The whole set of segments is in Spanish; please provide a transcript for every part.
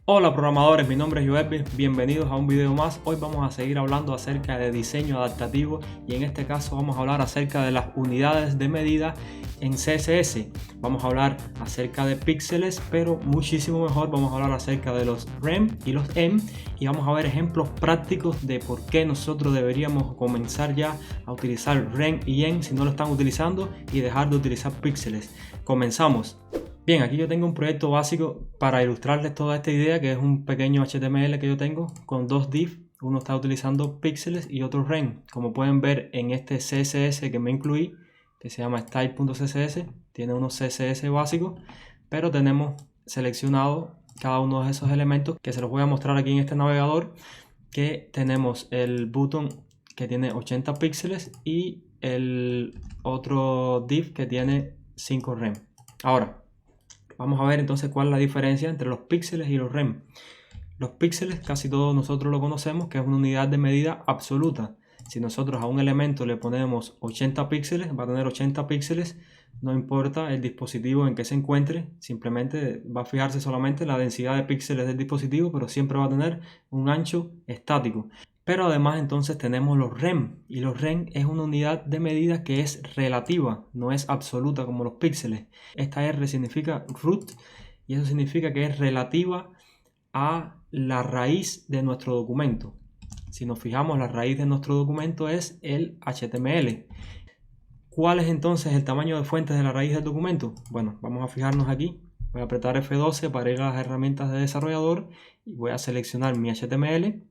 Hola programadores, mi nombre es Joelvin, bienvenidos a un video más. Hoy vamos a seguir hablando acerca de diseño adaptativo y en este caso vamos a hablar acerca de las unidades de medida en CSS. Vamos a hablar acerca de píxeles, pero muchísimo mejor vamos a hablar acerca de los rem y los em y vamos a ver ejemplos prácticos de por qué nosotros deberíamos comenzar ya a utilizar rem y em si no lo están utilizando y dejar de utilizar píxeles. Comenzamos. Bien, aquí yo tengo un proyecto básico para ilustrarles toda esta idea, que es un pequeño HTML que yo tengo con dos divs. Uno está utilizando píxeles y otro rem. Como pueden ver en este CSS que me incluí, que se llama style.css, tiene unos CSS básicos, pero tenemos seleccionado cada uno de esos elementos que se los voy a mostrar aquí en este navegador, que tenemos el button que tiene 80 píxeles y el otro div que tiene 5 rem. Ahora, vamos a ver entonces cuál es la diferencia entre los píxeles y los rem. Los píxeles casi todos nosotros lo conocemos, que es una unidad de medida absoluta. Si nosotros a un elemento le ponemos 80 píxeles, va a tener 80 píxeles, no importa el dispositivo en que se encuentre, simplemente va a fijarse solamente en la densidad de píxeles del dispositivo, pero siempre va a tener un ancho estático. Pero además entonces tenemos los rem, y los rem es una unidad de medida que es relativa, no es absoluta como los píxeles. Esta R significa root y eso significa que es relativa a la raíz de nuestro documento. Si nos fijamos, la raíz de nuestro documento es el HTML. ¿Cuál es entonces el tamaño de fuentes de la raíz del documento? Bueno, vamos a fijarnos aquí. Voy a apretar F12 para ir a las herramientas de desarrollador y voy a seleccionar mi HTML.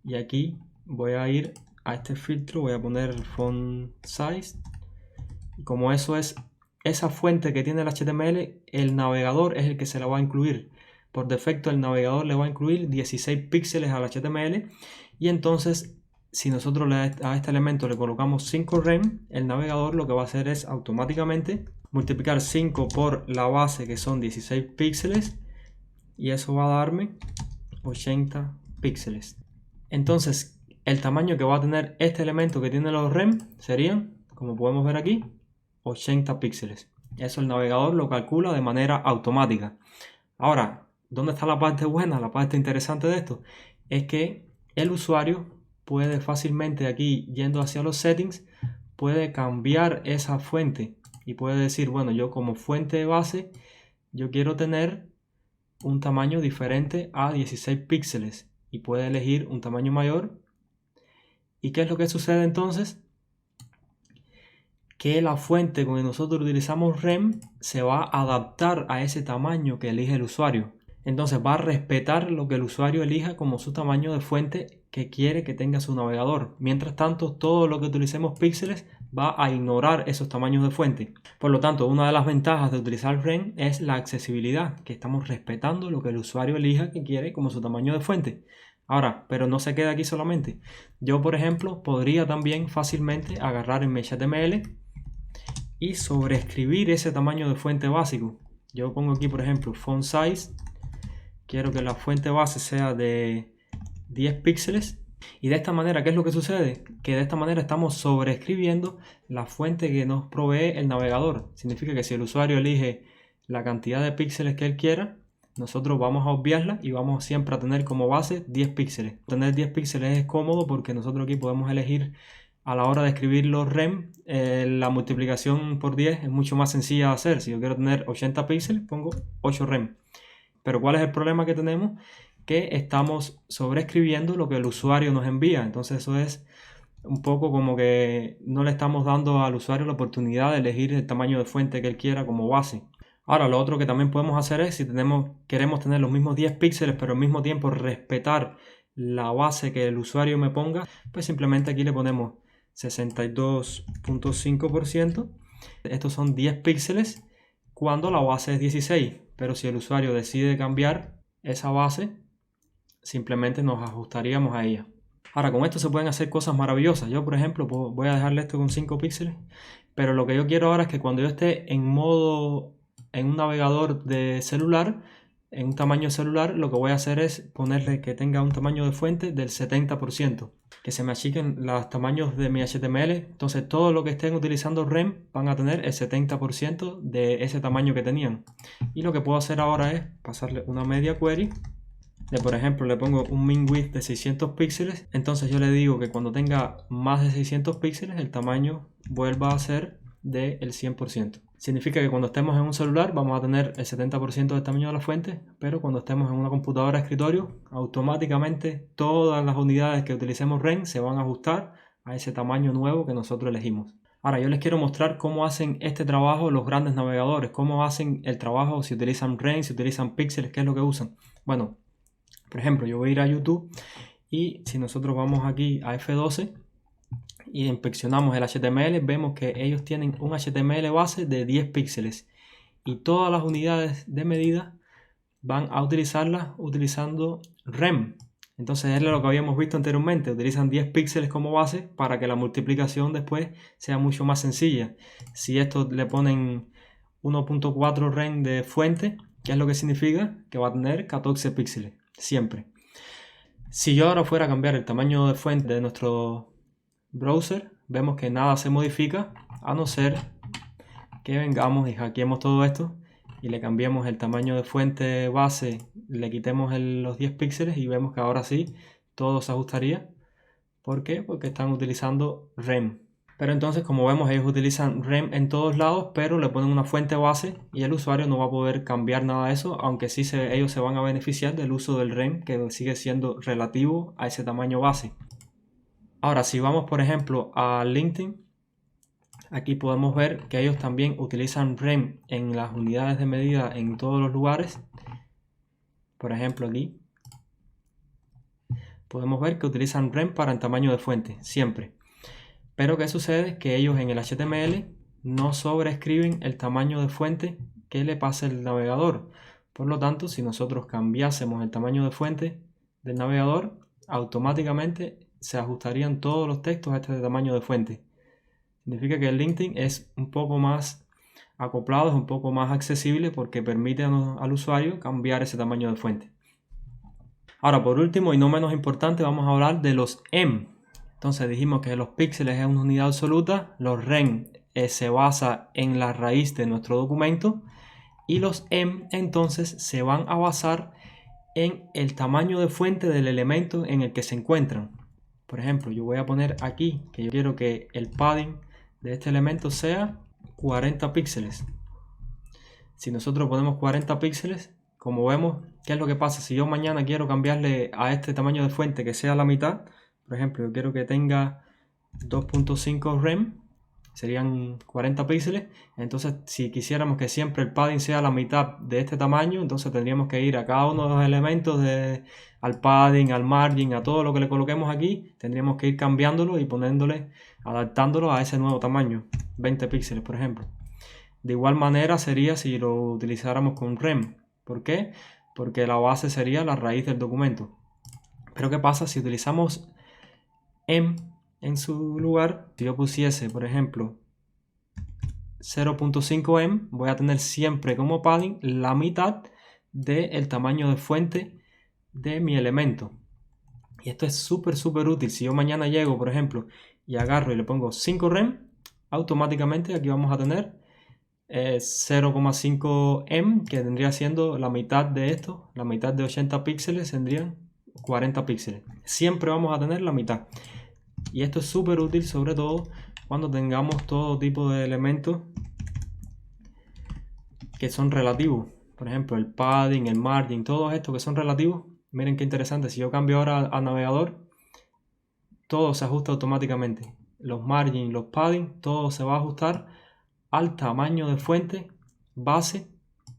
Y aquí voy a ir a este filtro, voy a poner font size. Y como eso es esa fuente que tiene el HTML, el navegador es el que se la va a incluir. Por defecto el navegador le va a incluir 16 píxeles al HTML. Y entonces, si nosotros a este elemento le colocamos 5 rem, el navegador lo que va a hacer es automáticamente multiplicar 5 por la base, que son 16 píxeles. Y eso va a darme 80 píxeles. Entonces, el tamaño que va a tener este elemento que tiene los rem serían, como podemos ver aquí, 80 píxeles. Eso el navegador lo calcula de manera automática. Ahora, ¿dónde está la parte buena? La parte interesante de esto es que el usuario puede fácilmente aquí, yendo hacia los settings, puede cambiar esa fuente y puede decir, bueno, yo como fuente de base, yo quiero tener un tamaño diferente a 16 píxeles. Y puede elegir un tamaño mayor. ¿Y qué es lo que sucede entonces? Que la fuente con que nosotros utilizamos rem se va a adaptar a ese tamaño que elige el usuario. Entonces va a respetar lo que el usuario elija como su tamaño de fuente que quiere que tenga su navegador. Mientras tanto, todo lo que utilicemos píxeles va a ignorar esos tamaños de fuente. Por lo tanto, una de las ventajas de utilizar rem es la accesibilidad, que estamos respetando lo que el usuario elija que quiere como su tamaño de fuente. Ahora, pero no se queda aquí solamente. Yo, por ejemplo, podría también fácilmente agarrar en mi HTML y sobreescribir ese tamaño de fuente básico. Yo pongo aquí, por ejemplo, font size. Quiero que la fuente base sea de 10 píxeles. Y de esta manera, ¿qué es lo que sucede? Que de esta manera estamos sobreescribiendo la fuente que nos provee el navegador. Significa que si el usuario elige la cantidad de píxeles que él quiera, nosotros vamos a obviarla y vamos siempre a tener como base 10 píxeles. Tener 10 píxeles es cómodo porque nosotros aquí podemos elegir a la hora de escribir los rem, la multiplicación por 10 es mucho más sencilla de hacer. Si yo quiero tener 80 píxeles, pongo 8 rem. Pero ¿cuál es el problema que tenemos? Que estamos sobreescribiendo lo que el usuario nos envía. Entonces eso es un poco como que no le estamos dando al usuario la oportunidad de elegir el tamaño de fuente que él quiera como base. Ahora, lo otro que también podemos hacer es, si queremos tener los mismos 10 píxeles, pero al mismo tiempo respetar la base que el usuario me ponga, pues simplemente aquí le ponemos 62.5%. Estos son 10 píxeles cuando la base es 16, pero si el usuario decide cambiar esa base, simplemente nos ajustaríamos a ella. Ahora, con esto se pueden hacer cosas maravillosas. Yo, por ejemplo, voy a dejarle esto con 5 píxeles, pero lo que yo quiero ahora es que cuando yo esté en un navegador de celular, en un tamaño celular, lo que voy a hacer es ponerle que tenga un tamaño de fuente del 70%, que se me achiquen los tamaños de mi HTML. Entonces todo lo que estén utilizando rem van a tener el 70% de ese tamaño que tenían. Y lo que puedo hacer ahora es pasarle una media query por ejemplo, le pongo un min width de 600 píxeles, entonces yo le digo que cuando tenga más de 600 píxeles el tamaño vuelva a ser del 100%. Significa que cuando estemos en un celular vamos a tener el 70% del tamaño de la fuente, pero cuando estemos en una computadora de escritorio, automáticamente todas las unidades que utilicemos REM se van a ajustar a ese tamaño nuevo que nosotros elegimos. Ahora yo les quiero mostrar cómo hacen este trabajo los grandes navegadores, cómo hacen el trabajo, si utilizan REM, si utilizan píxeles, qué es lo que usan. Bueno, por ejemplo, yo voy a ir a YouTube y si nosotros vamos aquí a F12 y inspeccionamos el HTML, vemos que ellos tienen un HTML base de 10 píxeles y todas las unidades de medida van a utilizarlas utilizando REM. Entonces es lo que habíamos visto anteriormente, utilizan 10 píxeles como base para que la multiplicación después sea mucho más sencilla. Si esto le ponen 1.4 REM de fuente, ¿qué es lo que significa? Que va a tener 14 píxeles, siempre. Si yo ahora fuera a cambiar el tamaño de fuente de nuestro browser, vemos que nada se modifica a no ser que vengamos y hackeemos todo esto y le cambiemos el tamaño de fuente base, le quitemos los 10 píxeles y vemos que ahora sí todo se ajustaría. ¿Por qué? Porque están utilizando REM. Pero entonces, como vemos, ellos utilizan REM en todos lados, pero le ponen una fuente base y el usuario no va a poder cambiar nada de eso, aunque sí ellos se van a beneficiar del uso del REM, que sigue siendo relativo a ese tamaño base. Ahora, si vamos, por ejemplo, a LinkedIn, aquí podemos ver que ellos también utilizan REM en las unidades de medida en todos los lugares. Por ejemplo, aquí podemos ver que utilizan REM para el tamaño de fuente, siempre. Pero ¿qué sucede? Que ellos en el HTML no sobreescriben el tamaño de fuente que le pasa el navegador. Por lo tanto, si nosotros cambiásemos el tamaño de fuente del navegador, automáticamente se ajustarían todos los textos a este tamaño de fuente. Significa que el LinkedIn es un poco más acoplado, es un poco más accesible porque permite al usuario cambiar ese tamaño de fuente. Ahora, por último y no menos importante, vamos a hablar de los EM. Entonces dijimos que los píxeles es una unidad absoluta, los REM se basa en la raíz de nuestro documento y los EM entonces se van a basar en el tamaño de fuente del elemento en el que se encuentran. Por ejemplo, yo voy a poner aquí que yo quiero que el padding de este elemento sea 40 píxeles. Si nosotros ponemos 40 píxeles, como vemos, ¿qué es lo que pasa? Si yo mañana quiero cambiarle a este tamaño de fuente que sea la mitad, por ejemplo, yo quiero que tenga 2.5 REM, serían 40 píxeles. Entonces, si quisiéramos que siempre el padding sea la mitad de este tamaño, entonces tendríamos que ir a cada uno de los elementos, al padding, al margin, a todo lo que le coloquemos aquí, tendríamos que ir cambiándolo y adaptándolo a ese nuevo tamaño, 20 píxeles, por ejemplo. De igual manera sería si lo utilizáramos con REM. ¿Por qué? Porque la base sería la raíz del documento. Pero ¿qué pasa si utilizamos EM en su lugar? Si yo pusiese, por ejemplo, 0.5 EM, voy a tener siempre como padding la mitad del tamaño de fuente de mi elemento. Y esto es súper útil. Si yo mañana llego, por ejemplo, y agarro y le pongo 5 REM, automáticamente aquí vamos a tener 0.5 EM, que tendría siendo la mitad de esto, la mitad de 80 píxeles tendrían 40 píxeles. Siempre vamos a tener la mitad. Y esto es súper útil, sobre todo cuando tengamos todo tipo de elementos que son relativos. Por ejemplo, el padding, el margin, todos estos que son relativos. Miren qué interesante. Si yo cambio ahora a navegador, todo se ajusta automáticamente. Los margin, los padding, todo se va a ajustar al tamaño de fuente base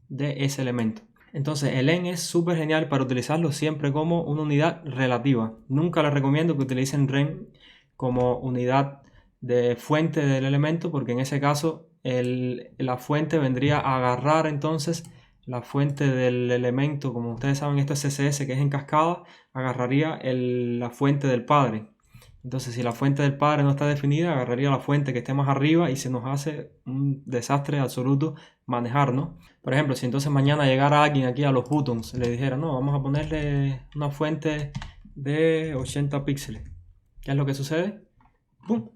de ese elemento. Entonces el EN es súper genial para utilizarlo siempre como una unidad relativa. Nunca les recomiendo que utilicen REM como unidad de fuente del elemento, porque en ese caso la fuente vendría a agarrar entonces la fuente del elemento. Como ustedes saben, esto es CSS, que es en cascada, agarraría la fuente del padre. Entonces, si la fuente del padre no está definida, agarraría la fuente que esté más arriba y se nos hace un desastre absoluto manejar, ¿no? Por ejemplo, si entonces mañana llegara alguien aquí a los buttons y le dijera, no, vamos a ponerle una fuente de 80 píxeles. ¿Qué es lo que sucede? ¡Pum!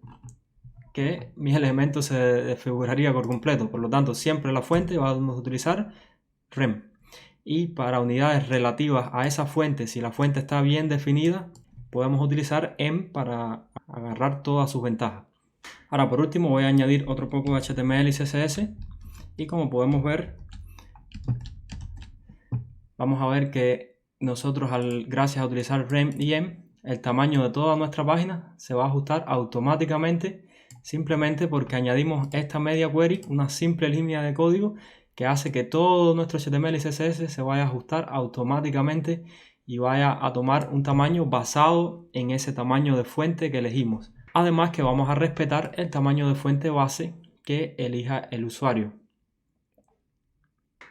Que mis elementos se desfiguraría por completo. Por lo tanto, siempre la fuente vamos a utilizar REM. y para unidades relativas a esa fuente, si la fuente está bien definida, podemos utilizar EM para agarrar todas sus ventajas. Ahora, por último, voy a añadir otro poco de HTML y CSS, y como podemos ver, vamos a ver que nosotros, gracias a utilizar rem y em, el tamaño de toda nuestra página se va a ajustar automáticamente, simplemente porque añadimos esta media query, una simple línea de código que hace que todo nuestro HTML y CSS se vaya a ajustar automáticamente y vaya a tomar un tamaño basado en ese tamaño de fuente que elegimos. Además que vamos a respetar el tamaño de fuente base que elija el usuario.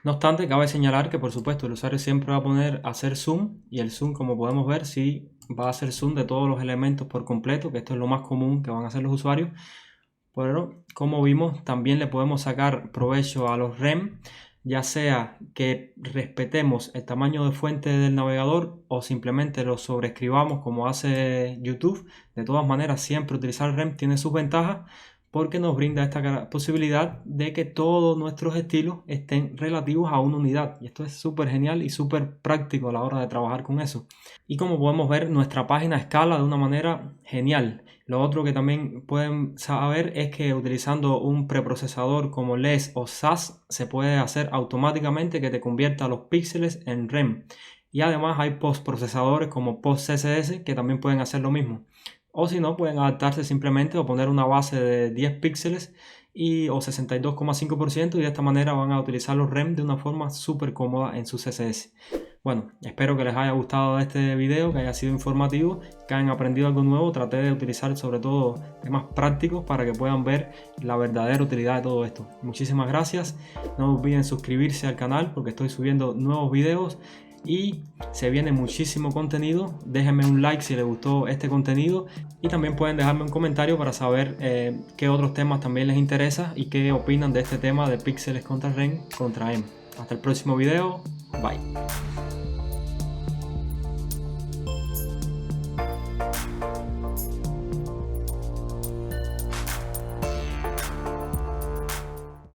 No obstante, cabe señalar que por supuesto el usuario siempre va a hacer zoom, y el zoom, como podemos ver, sí va a hacer zoom de todos los elementos por completo, que esto es lo más común que van a hacer los usuarios. Pero como vimos, también le podemos sacar provecho a los rem, ya sea que respetemos el tamaño de fuente del navegador o simplemente lo sobreescribamos como hace YouTube. De todas maneras, siempre utilizar rem tiene sus ventajas, porque nos brinda esta posibilidad de que todos nuestros estilos estén relativos a una unidad, y esto es súper genial y súper práctico a la hora de trabajar con eso. Y como podemos ver, nuestra página escala de una manera genial. Lo otro que también pueden saber es que utilizando un preprocesador como LESS o SAS se puede hacer automáticamente que te convierta los píxeles en rem, y además hay postprocesadores como PostCSS que también pueden hacer lo mismo. O si no, pueden adaptarse simplemente o poner una base de 10 píxeles o 62,5%, y de esta manera van a utilizar los rem de una forma súper cómoda en su CSS. Bueno, espero que les haya gustado este video, que haya sido informativo, que hayan aprendido algo nuevo. Traté de utilizar sobre todo temas prácticos para que puedan ver la verdadera utilidad de todo esto. Muchísimas gracias. No olviden suscribirse al canal porque estoy subiendo nuevos videos y se viene muchísimo contenido. Déjenme un like si les gustó este contenido, y también pueden dejarme un comentario para saber qué otros temas también les interesa y qué opinan de este tema de píxeles contra rem contra em. Hasta el próximo video. Bye.